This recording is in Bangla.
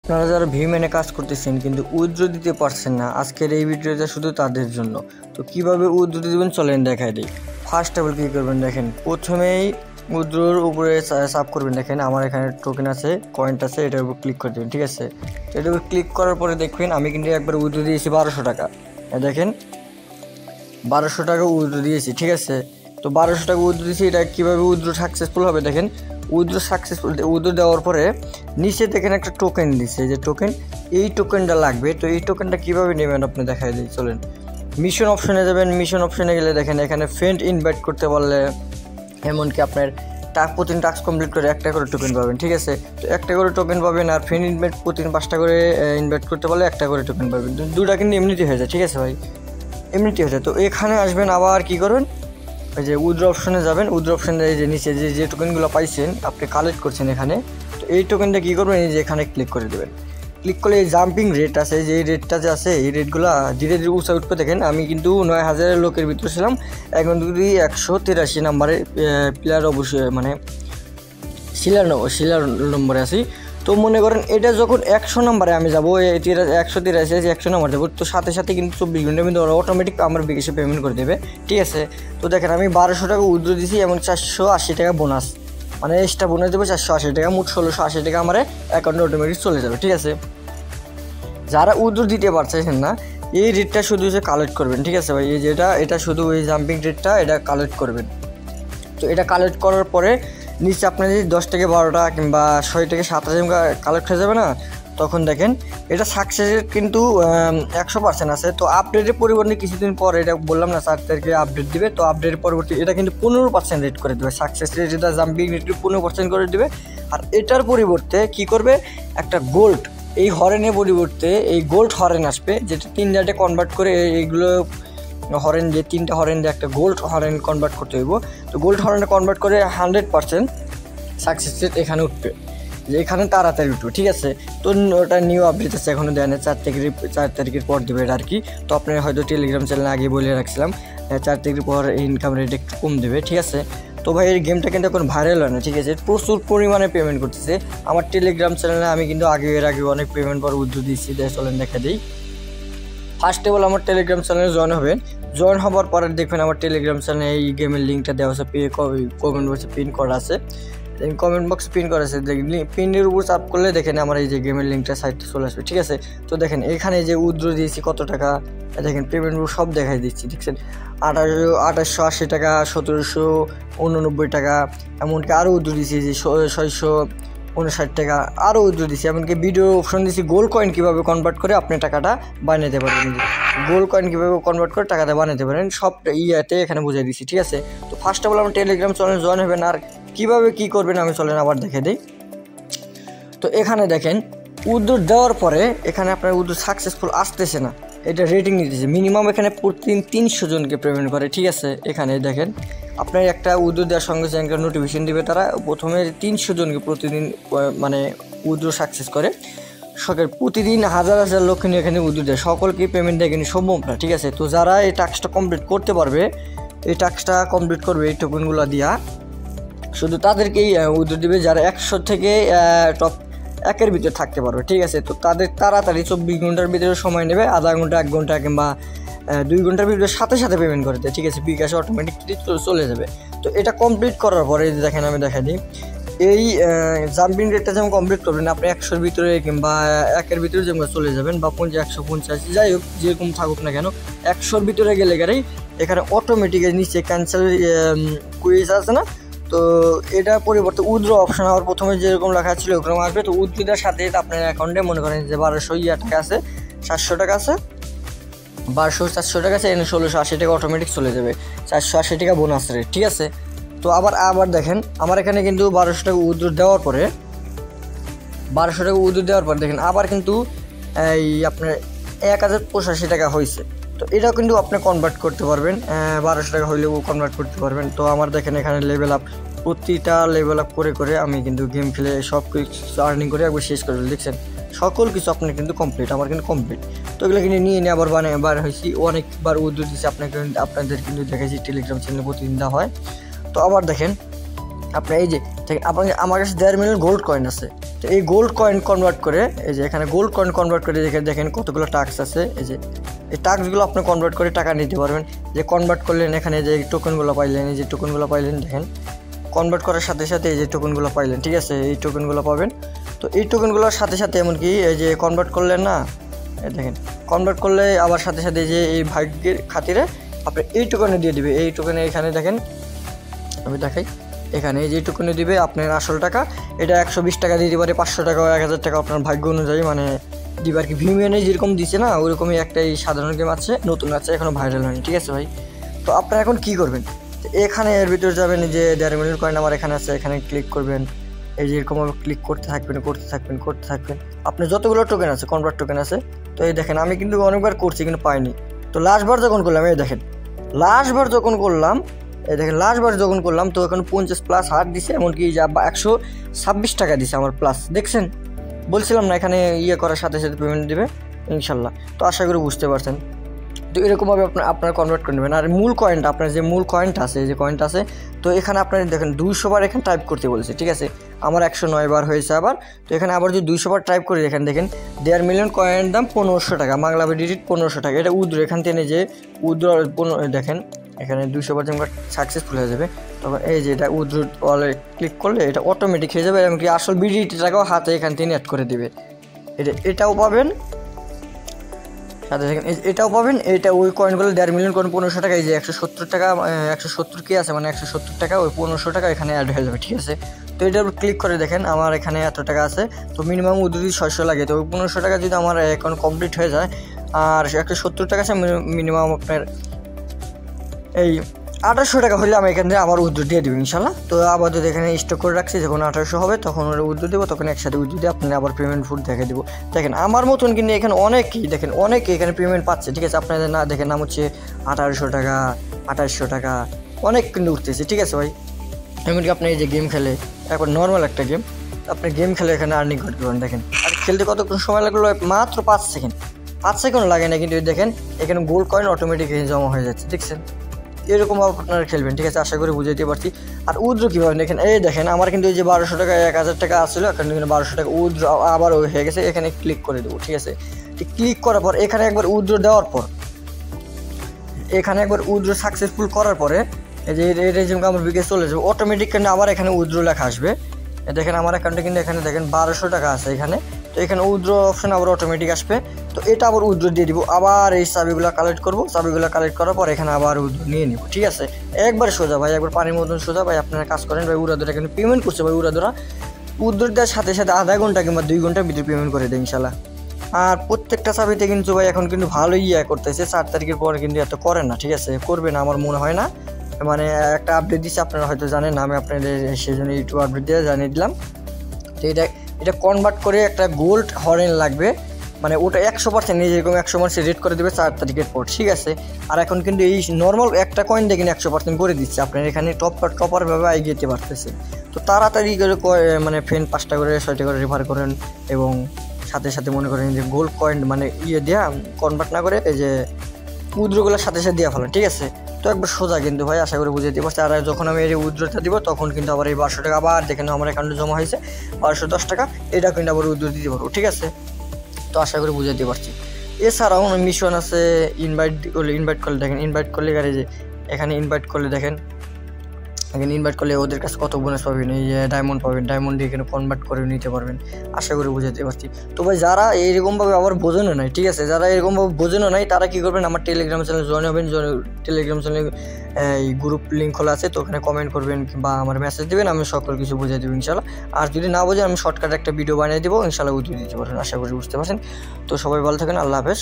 আপনারা যারা ভিমেনে কাজ করতেছেন কিন্তু উইথড্র দিতে পারছেন না, আজকের এই ভিডিওটা শুধু তাদের জন্য। তো কিভাবে উইথড্র দিবেন চলেন দেখাই দিই। ফার্স্ট অফ অল কী করবেন দেখেন, প্রথমেই উইথড্রোর উপরে সাব করবেন। দেখেন আমার এখানে টোকেন আছে, কয়েন্ট আছে, এটার উপর ক্লিক করে দেবেন। ঠিক আছে, তো এটার উপর ক্লিক করার পরে দেখবেন আমি কিন্তু একবার উইথড্র দিয়েছি 1200 টাকা। দেখেন 1200 টাকা উইথড্র দিয়েছি। ঠিক আছে, তো 1200 টাকা উইথড্র দিয়েছি। এটা কীভাবে উইথড্র সাকসেসফুল হবে দেখেন, উইথড্র সাকসেসফুল উইথড্র দেওয়ার পরে নিচে দেখেন একটা টোকেন দিচ্ছে, যে টোকেন, এই টোকেনটা লাগবে। তো এই টোকেনটা কীভাবে নেবেন আপনি দেখাই দিই চলেন। মিশন অপশনে যাবেন, মিশন অপশনে গেলে দেখেন এখানে ফ্রেন্ড ইনভাইট করতে পারলে এমনকি আপনার প্রতিদিন টাস্ক কমপ্লিট করে একটা করে টোকেন পাবেন। ঠিক আছে, তো একটা করে টোকেন পাবেন, আর ফ্রেন্ড ইনভাইট প্রতিদিন 5টা করে ইনভাইট করতে পারলে একটা করে টোকেন পাবেন। দুটা কিন্তু এমনিতে হয়ে যায়। ঠিক আছে ভাই, এমনিতে হয়ে যায়। তো এখানে আসবেন, আবার কী করবেন, ওই যে উইথড্র অপশনে যাবেন। উইথড্র অপশনে যে নিচে যে টোকেনগুলো পাইছেন আপনি কালেক্ট করছেন এখানে, তো এই টোকেনটা কী করবেন, এই যে এখানে ক্লিক করে দেবেন। ক্লিক করলে এই জাম্পিং রেট আছে, যে রেটটা যে আছে এই রেটগুলো ধীরে ধীরে উঁচা উঠবে। দেখেন আমি কিন্তু 9000 লোকের ভিতরে ছিলাম, এখন যদি 183 নাম্বারের প্লেয়ার অবশ্যই মানে শিলার নম্বরে আছি। তো মনে করেন এটা যখন 100 নম্বরে আমি যাবো, 183 নম্বর যাবো, তো সাথে সাথে কিন্তু 24 ঘন্টার মধ্যে ওরা অটোমেটিক আমার বিকাশে পেমেন্ট করে দেবে। ঠিক আছে, তো দেখেন আমি 1200 টাকা উইথড্র দিয়েছি এবং 480 টাকা বোনাস, মানে এক্সট্রা বোনাস দেবো 480 টাকা, মোট 1680 টাকা আমার অ্যাকাউন্টে অটোমেটিক চলে যাবে। ঠিক আছে, যারা উইথড্র দিতে পারছেন না এই রেটটা শুধু কালেক্ট করবেন। ঠিক আছে ভাই, এই যেটা এটা শুধু ওই জাম্পিং রেটটা এটা কালেক্ট করবেন। তো এটা কালেক্ট করার পরে নিচে আপনার যদি 10 থেকে 12টা কিংবা 6 থেকে 7টা কালেক্ট হয়ে যাবে না, তখন দেখেন এটা সাকসেসের কিন্তু 100% আছে। তো আপডেটের পরিবর্তে কিছুদিন পর, এটা বললাম না 4 তারিখে আপডেট দিবে, তো আপডেটের পরবর্তী এটা কিন্তু 15% রেট করে দেবে, সাকসেস রেট যেটা জাম্পিং রেট 15% করে দেবে। আর এটার পরিবর্তে কি করবে, একটা গোল্ড, এই হরেনের পরিবর্তে এই গোল্ড হরেন আসবে, যেটা 3 ডাটে কনভার্ট করে এইগুলো হরেন, যে 3টা হরেন দিয়ে একটা গোল্ড হরেন কনভার্ট করতে হইব। তো গোল্ড হরেনে কনভার্ট করে 100% সাকসেস রেট এখানে উঠবে, যে এখানে তাড়াতাড়ি উঠবে। ঠিক আছে, তো ওটা নিউ আপডেট আছে, এখনও দেয় না, 4 তারিখের পর দেবে এটা আর কি। তো আপনার হয়তো টেলিগ্রাম চ্যানেলে আগে বলে রাখছিলাম 4 তারিখের পর ইনকাম রেট একটু কম দেবে। ঠিক আছে, তো ভাই এই গেমটা কিন্তু এখন ভাইরাল হয় না। ঠিক আছে, প্রচুর পরিমাণে পেমেন্ট করতেছে আমার টেলিগ্রাম চ্যানেলে। আমি কিন্তু এর আগে অনেক পেমেন্ট পর উদ্যোগ দিচ্ছি, চলেন দেখা দিই। ফার্স্ট অফ অল আমার টেলিগ্রাম চ্যানেলে জয়েন হবেন। জয়েন হওয়ার পরে দেখবেন আমার টেলিগ্রাম চ্যানেলে এই গেমের লিঙ্কটা দেওয়া আছে, কমেন্ট বক্সে পিন করা আছে, কমেন্ট বক্সে পিন করা আছে। পিনের উপর চাপ করলে দেখেন আমার এই যে গেমের লিঙ্কটা সাইটটা চলে আসবে। ঠিক আছে, তো দেখেন এখানে যে উইথড্র দিয়েছি কত টাকা, দেখেন পেমেন্ট সব দেখাই দিচ্ছি। দেখছেন 2880 টাকা, 1789 টাকা, এমনকি আরও উইথড্র দিয়েছি যে 659 টাকা, আরও উইথড্র দিচ্ছি। এমনকি ভিডিও অপশন দিচ্ছি গোল্ড কয়েন কীভাবে কনভার্ট করে আপনি টাকাটা বানাতে পারবেন, গোল্ড কয়েন কীভাবে কনভার্ট করে টাকাটা বানাতে পারেন সব ইয়াতে এখানে বুঝিয়ে দিচ্ছি। ঠিক আছে, তো ফার্স্ট অফ অল আমার টেলিগ্রাম চ্যানেল জয়েন হবেন। আর কীভাবে কী করবেন আমি চলেন আবার দেখে দিই। তো এখানে দেখেন উইথড্র দেওয়ার পরে এখানে আপনার উইথড্র সাকসেসফুল আসতেছে না, এটা রেটিং নিতেছে মিনিমাম এখানে প্রতিদিন 300 জনকে পেমেন্ট করে। ঠিক আছে, এখানে দেখেন আপনার একটা উইথড্র দেওয়ার সঙ্গে সঙ্গে একটা নোটিফিকেশন দিবে, তারা প্রথমে 300 জনকে প্রতিদিন মানে উইথড্র সাকসেস করে। সরকার প্রতিদিন হাজার হাজার লোক কিন্তু এখানে উইথড্র দেয়, সকলকে পেমেন্ট দেয় কিন্তু সম্ভব না। ঠিক আছে, তো যারা এই টাস্কটা কমপ্লিট করতে পারবে, এই টাস্কটা কমপ্লিট করবে এই টোকেনগুলো দিয়া, শুধু তাদেরকেই উইথড্র দিবে যারা 100 থেকে টপ 1-এর ভিতরে থাকতে পারবে। ঠিক আছে, তো তাদের তাড়াতাড়ি 24 ঘন্টার ভিতরে সময় নেবে, আধা ঘন্টা 1 ঘন্টা কিংবা 2 ঘন্টার ভিতরে সাথে সাথে পেমেন্ট করে দেয়। ঠিক আছে, বিকাশে অটোমেটিকলি চলে যাবে। তো এটা কমপ্লিট করার পরে দেখেন আমি দেখা দিই, এই জাম্পিং রেটটা যেমন কমপ্লিট করবেন আপনি 100-এর ভিতরে কিংবা 1-এর ভিতরে যেমন চলে যাবেন, বা 150 যাই হোক যেরকম থাকুক না কেন, 100-এর ভিতরে গেলে গাড়ি এখানে অটোমেটিক নিচে ক্যান্সেল কুইজ আছে না, তো এটা পরিবর্তে উইথড্র অপশন হওয়ার প্রথমে যেরকম লেখা ছিল ওরকম আসবে। তো উইথড্রোর সাথে আপনার অ্যাকাউন্টে মনে করেন যে 1200 টাকা আছে, 700 টাকা আছে, 400 টাকা আছে, এনে 1680 টাকা অটোমেটিক চলে যাবে, 480 টাকা বোনাস রেট। ঠিক আছে, তো আবার দেখেন আমার এখানে কিন্তু 1200 টাকা উইথড্র দেওয়ার পরে দেখেন আবার কিন্তু এই আপনার 1085 টাকা হয়েছে। তো এটাও কিন্তু আপনি কনভার্ট করতে পারবেন, 1200 টাকা হইলেও কনভার্ট করতে পারবেন। তো আমার দেখেন এখানে লেভেল আপ, প্রতিটা লেভেল আপ করে করে আমি কিন্তু গেম খেলে সব কিছু আর্নিং করে একবার শেষ করে দেখছেন, সকল কিছু আপনার কিন্তু কমপ্লিট, আমার কিন্তু কমপ্লিট। তো এগুলো কিন্তু নিয়ে আবার বার হয়েছি, অনেকবার উইথড্র দিচ্ছি, আপনাদের কিন্তু দেখেছি টেলিগ্রাম চ্যানেলে প্রতিদিন দেওয়া হয়। তো আবার দেখেন আপনার এই যে আপনার আমার কাছে 1.5 মিলিয়ন গোল্ড কয়েন আছে, তো এই গোল্ড কয়েন কনভার্ট করে এই যে এখানে গোল্ড কয়েন কনভার্ট করে দেখেন কতগুলো টাস্ক আছে। এই যে এই টাস্কগুলো আপনি কনভার্ট করে টাকা নিতে পারবেন। যে কনভার্ট করলেন এখানে যে টোকেনগুলো পাইলেন, এই যে টোকেনগুলো পাইলেন দেখেন কনভার্ট করার সাথে সাথে এই যে টোকেনগুলো পাইলেন, ঠিক আছে এই টোকেনগুলো পাবেন। তো এই টোকেনগুলোর সাথে সাথে এমনকি এই যে কনভার্ট করলেন না, এই দেখেন কনভার্ট করলে আবার সাথে সাথে যে এই ভাগ্যের খাতিরে আপনি এই টোকেনে দিয়ে দিবে। এই টোকেনে এখানে দেখেন আমি দেখাই, এখানে এই যে টোকেনে দিবে আপনার আসল টাকা। এটা 120 টাকা দিতে পারে, 500 টাকা, 1000 টাকা আপনার ভাগ্য অনুযায়ী মানে দিবে আর কি। ভিমিয়ানে যেরকম দিচ্ছে না ওইরকমই একটাই সাধারণ গেম আছে, নতুন আছে, এখনও ভাইরাল হয়নি, ঠিক আছে ভাই। তো আপনারা এখন কী করবেন, এখানে এর ভিতরে যাবেন, যে 1.5 মিলিয়ন কয়েন আমার এখানে আছে, এখানে ক্লিক করবেন। এই যে এরকমভাবে ক্লিক করতে থাকবেন। আপনি যতগুলো টোকেন আছে কনভার্ট টোকেন আছে, তো এই দেখেন আমি কিন্তু অনেকবার করছি কিন্তু পাইনি। তো লাস্টবার যখন করলাম এই দেখেন লাস্টবার যখন করলাম তো এখন 50+ হার দিছে, এমনকি যা 126 টাকা দিছে আমার প্লাস। দেখছেন বলছিলাম না এখানে করার সাথে সাথে পেমেন্ট দেবে ইনশাল্লাহ। তো আশা করি বুঝতে পারছেন। তো এরকমভাবে আপনারা কনভার্ট করে নেবেন। আর মূল কয়েনটা আপনার যে মূল কয়েনটা আছে, এই যে কয়েনটা আছে, তো এখানে আপনার দেখেন 200 বার এখানে টাইপ করতে বলেছে, ঠিক আছে। আমার 109 বার হয়েছে আবার। তো এখানে আবার যদি 200 বার টাইপ করে দেখেন 1.5 মিলিয়ন কয়েনের দাম 1500 টাকা, বাংলা ডিজিট 1500 টাকা। এটা উইথড্র এখান থেকে যে উইথড্র দেখেন এখানে 200 বার যেমন সাকসেসফুল হয়ে যাবে, তখন এই যে এটা উইথড্র ওয়ালে ক্লিক করলে এটা অটোমেটিক হয়ে যাবে। এমনকি আসল বিডিটি টাকাও হাতে এখান থেকে অ্যাড করে দেবে। এটাও পাবেন সাথে দেখেন এটাও পাবেন। এটা ওই কয়েনগুলো 1.5 মিলিয়ন কয়েন 1500 টাকা, এই যে 170 টাকা 170 কি আছে মানে 170 টাকা, ওই 1500 টাকা এখানে অ্যাড হয়ে যাবে, ঠিক আছে। তো এটার উপর ক্লিক করে দেখেন আমার এখানে এত টাকা আছে। তো মিনিমাম যদি 600 লাগে, তো ওই 1500 টাকা যদি আমার অ্যাকাউন্ট কমপ্লিট হয়ে যায়, আর 170 টাকা আছে মিনিমাম আপনার এই 1800 টাকা হলে আমি এখান থেকে আবার উইথড্র দিয়ে দেবো ইনশাল্লাহ। তো আপাতত এখানে স্টক করে রাখছি, যখন 1800 হবে তখন ওরা উইথড্র দেবো, তখন একসাথে উইথড্র দিয়ে আপনারা আবার পেমেন্ট ফুড দেখে দেবো। দেখেন আমার মতন কিন্তু এখানে অনেকেই এখানে পেমেন্ট পাচ্ছে, ঠিক আছে। আপনাদের না দেখেন নাম হচ্ছে 1800 টাকা, 2800 টাকা, অনেক কিন্তু উঠতেছে, ঠিক আছে ভাই। এমনকি আপনি এই যে গেম খেলে, এখন নর্মাল একটা গেম আপনি গেম খেলে এখানে আর্নিং করতে পারেন। দেখেন আর খেলতে কতক্ষণ সময় লাগলো, মাত্র 5 সেকেন্ড লাগে না, কিন্তু দেখেন এখানে গোল্ড কয়েন অটোমেটিক জমা হয়ে যাচ্ছে, দেখছেন। এরকম আপনারা খেলবেন, ঠিক আছে, আশা করি বুঝাইতে পারছি। আর উইথড্র কীভাবে দেখেন, এই দেখেন আমার কিন্তু এই যে 1200 টাকা 1000 টাকা আসছিলো, এখানে 1200 টাকা উইথড্র আবার হয়ে গেছে। এখানে ক্লিক করে দেবো, ঠিক আছে। ক্লিক করার পর এখানে একবার উইথড্র দেওয়ার পর, এখানে একবার উইথড্র সাকসেসফুল করার পরে এই যে রেজিম আমার বিকে চলে যাবে অটোমেটিক, কিন্তু আবার এখানে উইথড্র লেখা আসবে। দেখেন আমার অ্যাকাউন্টে কিন্তু এখানে দেখেন 1200 টাকা আছে এখানে। তো এখানে উইথড্র অপশন আবার অটোমেটিক আসবে। তো এটা আবার উইথড্র দিয়ে দিব, আবার এই চাবিগুলো কালেক্ট করবো। চাবিগুলো কালেক্ট করার পর এখানে আবার উইথড্র নিয়ে নিব, ঠিক আছে। একবার সোজা ভাই, একবার পানির মতন সোজা ভাই। আপনারা কাজ করেন ভাই, উড়াদোরা এখানে পেমেন্ট করছে ভাই। উড়াদোরা উইথড্র দেওয়ার সাথে সাথে আধা ঘন্টা কিংবা 2 ঘন্টার ভিতরে পেমেন্ট করে দেয় ইনশাল্লাহ। আর প্রত্যেকটা চাবিতে কিন্তু ভাই এখন কিন্তু ভালোই করতেছে। 4 তারিখের পরে কিন্তু এত করেন না, ঠিক আছে, করবে না আমার মনে হয় না। মানে একটা আপডেট দিচ্ছে, আপনারা হয়তো জানেন না, আমি আপনাদের সেই জন্য ইউটিউব আপডেট দিয়ে জানিয়ে দিলাম। তো এটা কনভার্ট করে একটা গোল্ড হরেন লাগবে, মানে ওটা 100% যেরকম 100% রেট করে দেবে 4 তারিখের পর, ঠিক আছে। আর এখন কিন্তু এই নর্মাল একটা কয়েন দিয়ে কিন্তু 100% করে দিচ্ছে। আপনার এখানে টপারভাবে এগিয়ে যেতে পারতেছে। তো তাড়াতাড়ি করে মানে ফ্রেন্ড 5টা করে 6টা করে রেফার করেন, এবং সাথে সাথে মনে করেন যে গোল্ড কয়েন মানে দেওয়া কনভার্ট না করে এই যে উইথড্রগুলোর সাথে সাথে দেওয়া ফেলেন, ঠিক আছে। তো একবার সোজা কিন্তু ভাই, আশা করি বুঝে দিতে পারছি। আর যখন আমি এই উইথড্রটা দিব তখন কিন্তু আবার এই 1200 টাকা আবার দেখেন আমার অ্যাকাউন্টে জমা হয়েছে 1210 টাকা, এটা কিন্তু আবার উইথড্র দিতে পারবো, ঠিক আছে। তো আশা করি বুঝে দিতে পারছি। এছাড়াও মিশন আছে, ইনভাইট করলে দেখেন, ইনভাইট করলে গাড়ি যে এখানে ইনভাইট করলে দেখেন, এখানে ইনভাইট করলে ওদের কাছে কত বোনাস পাবেন, এই ডায়মন্ড পাবেন, ডায়মন্ড দিয়ে এখানে কনভার্ট করে নিতে পারবেন। আশা করি বুঝাতে পারছি। তো ভাই যারা এইরকমভাবে আবার বোঝানো নাই, ঠিক আছে, যারা এরকমভাবে বোঝানো নাই তারা কী করবেন, আমার টেলিগ্রাম চ্যানেল জয়েন হবেন। টেলিগ্রাম চ্যানেলে এই গ্রুপ লিঙ্ক খোলা আছে, তো ওখানে কমেন্ট করবেন বা আমার মেসেজ দেবেন, আমি সকল কিছু বুঝিয়ে দেবো ইনশাল্লাহ। আর যদি না বোঝেন আমি শর্টকাট একটা ভিডিও বানিয়ে দেবো, ইনশাল্লাহ বুঝিয়ে দিতে পারবেন। আশা করি বুঝতে পারছেন। তো সবাই ভালো থাকেন, আল্লাহ হাফেজ।